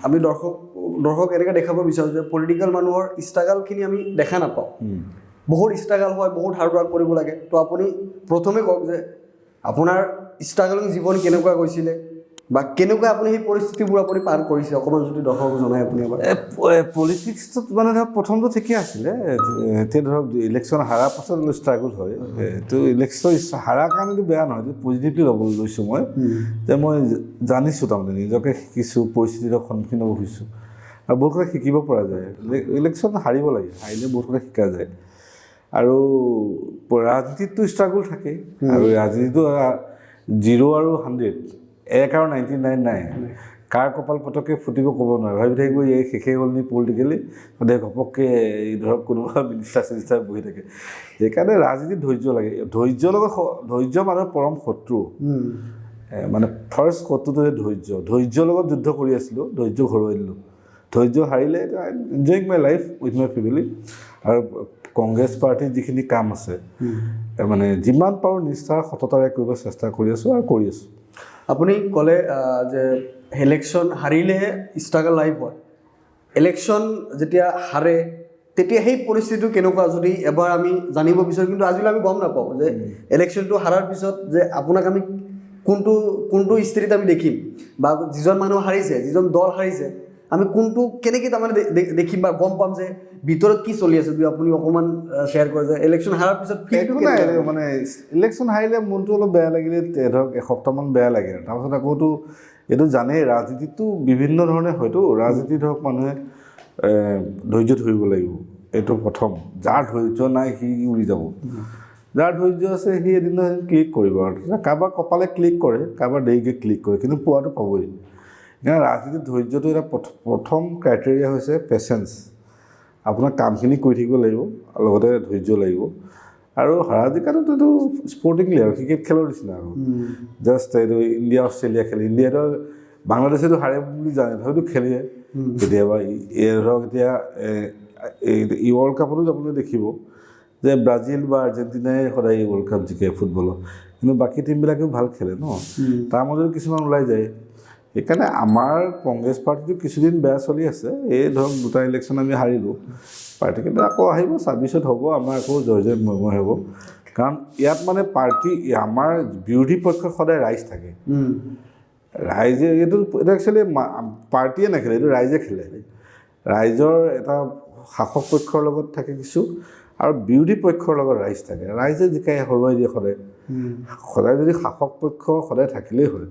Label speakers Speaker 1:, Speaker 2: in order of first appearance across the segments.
Speaker 1: আমি দৰ্শক এনেকৈ দেখাব বিচাৰোঁ যে পলিটিকেল মানুহৰ ষ্ট্ৰাগলখিনি আমি দেখা নাপাওঁ বহুত ষ্ট্ৰাগল হয় বহুত হাৰ্ড ৱৰ্ক কৰিব লাগে তো আপুনি প্ৰথমে কওক যে আপোনাৰ ষ্ট্ৰাগলিং জীৱন কেনেকুৱা গৈছিলে বা কেনেকুৱা আপুনি সেই পৰিস্থিতিবোৰ আপুনি পাৰ কৰিছে অকণমান যদি দৰ্শকক জনায় আপুনি এবাৰ
Speaker 2: পলিটিক্সত মানে ধৰক প্ৰথমটো ঠিকেই আছিলে এতিয়া ধৰক ইলেকশ্যন হাৰাৰ পাছত ষ্ট্ৰাগল হয় তো ইলেকশ্যন হাৰাৰ কাৰণেতো বেয়া নহয় পজিটিভলি ল'ব লৈছোঁ মই যে মই জানিছোঁ তাৰমানে নিজকে শিকিছোঁ পৰিস্থিতিৰ সন্মুখীন হ'ব হৈছোঁ আৰু বহুত কথা শিকিব পৰা যায় ইলেকশ্যন হাৰিব লাগে হাৰিলে বহুত কথা শিকা যায় আৰু ৰাজনীতিততো ষ্ট্ৰাগল থাকে আৰু ৰাজনীতিটো 0 আৰু 100 1 আৰু 99 নাই কাৰ কপাল পটককৈ ফুটিব ক'ব নোৱাৰে ভাবি থাকিব এই শেষেই হ'ল নি পলিটিকেলি সদায় ঘপককৈ ধৰক কোনোবা মিনিষ্টাৰ বহি থাকে সেইকাৰণে ৰাজনীতিত ধৈৰ্য লাগে ধৈৰ্য মানুহৰ পৰম শত্ৰু মানে ফাৰ্ষ্ট শত্ৰুটো ধৈৰ্যৰ লগত যুদ্ধ কৰি আছিলোঁ ধৈৰ্য ঘৰুৱাই দিলোঁ ধৈৰ্য হাৰিলে enjoying my life with my family আৰু কংগ্ৰেছ পাৰ্টিৰ যিখিনি কাম আছে মানে যিমান পাৰোঁ নিষ্ঠাৰ সততাৰে কৰিব চেষ্টা কৰি আছোঁ আৰু কৰি আছোঁ
Speaker 1: আপুনি ক'লে যে ইলেকশ্যন হাৰিলেহে ষ্ট্ৰাগল লাইফ হয় ইলেকশ্যন যেতিয়া হাৰে তেতিয়া সেই পৰিস্থিতিটো কেনেকুৱা যদি এবাৰ আমি জানিব বিচাৰোঁ কিন্তু আজিলৈ আমি গম নাপাওঁ যে ইলেকশ্যনটো হাৰাৰ পিছত যে আপোনাক আমি কোনটো স্থিতিত আমি দেখিম বা যিজন মানুহ হাৰিছে যিজন দল হাৰিছে আমি কোনটো কেনেকৈ তাৰমানে দেখিম বা গম পাম যে ভিতৰত কি চলি আছে যদি আপুনি অকণমান শ্বেয়াৰ কৰে যে ইলেকশ্যন হাৰাৰ পিছত
Speaker 2: মানে ইলেকশ্যন হাৰিলে মনটো অলপ বেয়া লাগিলে ধৰক এসপ্তাহমান বেয়া লাগে তাৰপাছত আকৌতো এইটো জানেই ৰাজনীতিটো বিভিন্ন ধৰণে হয়তো ৰাজনীতি ধৰক মানুহে ধৈৰ্য ধৰিব লাগিব এইটো প্ৰথম যাৰ ধৈৰ্য নাই সি উৰি যাব যাৰ ধৈৰ্য আছে সি এদিন ক্লিক কৰিব আৰু কাৰোবাৰ কপালে ক্লিক কৰে কাৰোবাৰ দেৰিকৈ ক্লিক কৰে কিন্তু পোৱাটো পাবই সেইকাৰণে ৰাজনীতিৰ ধৈৰ্যটো এটা প্ৰথম ক্ৰাইটেৰিয়া হৈছে পেচেঞ্চ আপোনাৰ কামখিনি কৰি থাকিব লাগিব আৰু লগতে ধৈৰ্য লাগিব আৰু হাৰা জিকাটোতো এইটো স্পৰ্টিংলি আৰু ক্ৰিকেট খেলৰ নিচিনা আৰু জাষ্ট এইটো ইণ্ডিয়া অষ্ট্ৰেলিয়া খেলে ইণ্ডিয়াতো বাংলাদেশেতো হাৰে বুলি জানে হয়তো খেলে কেতিয়াবা ধৰক এতিয়া এই ৱৰ্ল্ড কাপতো আপুনি দেখিব যে ব্ৰাজিল বা আৰ্জেণ্টিনাই সদায় ৱৰ্ল্ড কাপ জিকে ফুটবলৰ কিন্তু বাকী টীমবিলাকেও ভাল খেলে ন তাৰ মাজত কিছুমান ওলাই যায় সেইকাৰণে আমাৰ কংগ্ৰেছ পাৰ্টিটো কিছুদিন বেয়া চলি আছে এই ধৰক 2টা ইলেকশ্যন আমি হাৰিলোঁ পাৰ্টি কিন্তু আকৌ আহিব 26ত হ'ব আমাৰ আকৌ জয় মৰময় হ'ব কাৰণ ইয়াত মানে পাৰ্টি আমাৰ বিৰোধী পক্ষ সদায় ৰাইজ থাকে ৰাইজে এইটো একচুৱেলি পাৰ্টিয়ে নেখেলে এইটো ৰাইজে খেলে ৰাইজৰ এটা শাসক পক্ষৰ লগত থাকে কিছু আৰু বিৰোধী পক্ষৰ লগত ৰাইজ থাকে ৰাইজে জিকাই হৰুৱাই দিয়ে সদায় যদি শাসক পক্ষ সদায় থাকিলেই হয়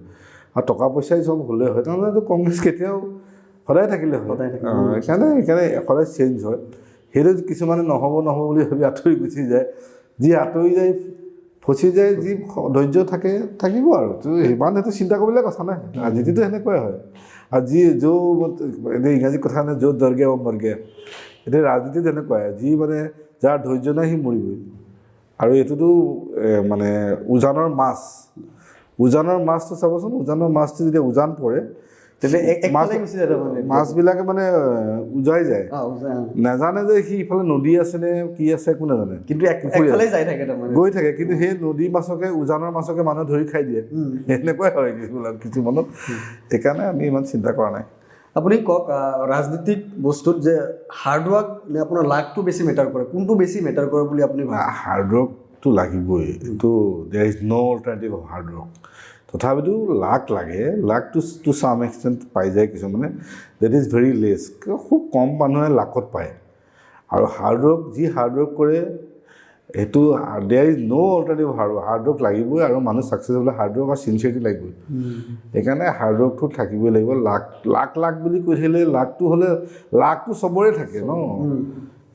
Speaker 2: আৰু টকা পইচাই চব হ'লে হয় তেনেহ'লেতো কংগ্ৰেছ কেতিয়াও সদায় থাকিলে হয় সেইকাৰণে সদায় চেঞ্জ হয় সেইটো কিছুমানে নহ'ব বুলি ভাবি আঁতৰি গুচি যায় যি আঁতৰি যায় ফচি যায় যি ধৈৰ্য থাকিব আৰু সিমান সেইটো চিন্তা কৰিবলে কথা নাই ৰাজনীতিটো সেনেকুৱাই হয় আৰু যি এনেই ইংৰাজী কথা নাই য'ত জৰ্গে মৰ্গে এতিয়া ৰাজনীতি তেনেকুৱাই যি মানে যাৰ ধৈৰ্য নাই সি মৰিবই আৰু এইটোতো মানে উজানৰ মাছটো চাবচোন উজানৰ মাছটো যেতিয়া উজান পৰে মাছবিলাকে মানে উজাই যায় নাজানে যে সি ইফালে নদী আছে নে কি আছে একো নাজানে
Speaker 1: কিন্তু
Speaker 2: গৈ থাকে কিন্তু সেই নদী মাছকে উজানৰ মাছকে মানুহে ধৰি খাই দিয়ে এনেকুৱাই হয় কিছুমানত সেইকাৰণে আমি ইমান চিন্তা কৰা নাই
Speaker 1: আপুনি কওক ৰাজনীতিক বস্তুত যে হাৰ্ডৱৰ্ক নে আপোনাৰ লাকটো বেছি মেটাৰ কৰে কোনটো বেছি মেটাৰ কৰে বুলি আপুনি ভাবে
Speaker 2: হাৰ্ডৱৰ্কটো লাগিবই এইটো there is no' alternative of hard work তথাপিতো লাক লাগে লাকটো টু চাম এক্সটেণ্ট পাই যায় কিছুমানে ডেট ইজ ভেৰি লেছ খুব কম মানুহে লাকত পায় আৰু যি হাৰ্ডৱৰ্ক কৰে সেইটো there is no' alternative hard work লাগিবই আৰু মানুহ ছাকচেছ হ'লে হাৰ্ডৱৰ্ক আৰু চিনচিয়াৰিটি লাগিবই সেইকাৰণে হাৰ্ডৱৰ্কটো থাকিবই লাগিব লাক বুলি কৈ থাকিলে লাকটো চবৰে থাকে ন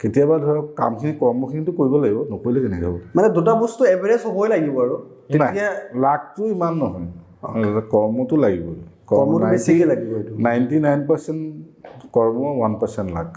Speaker 2: কেতিয়াবা ধৰক কৰ্মখিনিতো কৰিব লাগিব নকৰিলে কেনেকৈ হ'ব
Speaker 1: মানে দুটা বস্তু এভাৰেজ হ'বই লাগিব আৰু
Speaker 2: তেতিয়া লাকটো ইমান নহয় কৰ্মটো লাগিবই
Speaker 1: 99%
Speaker 2: কৰ্ম 1% লাক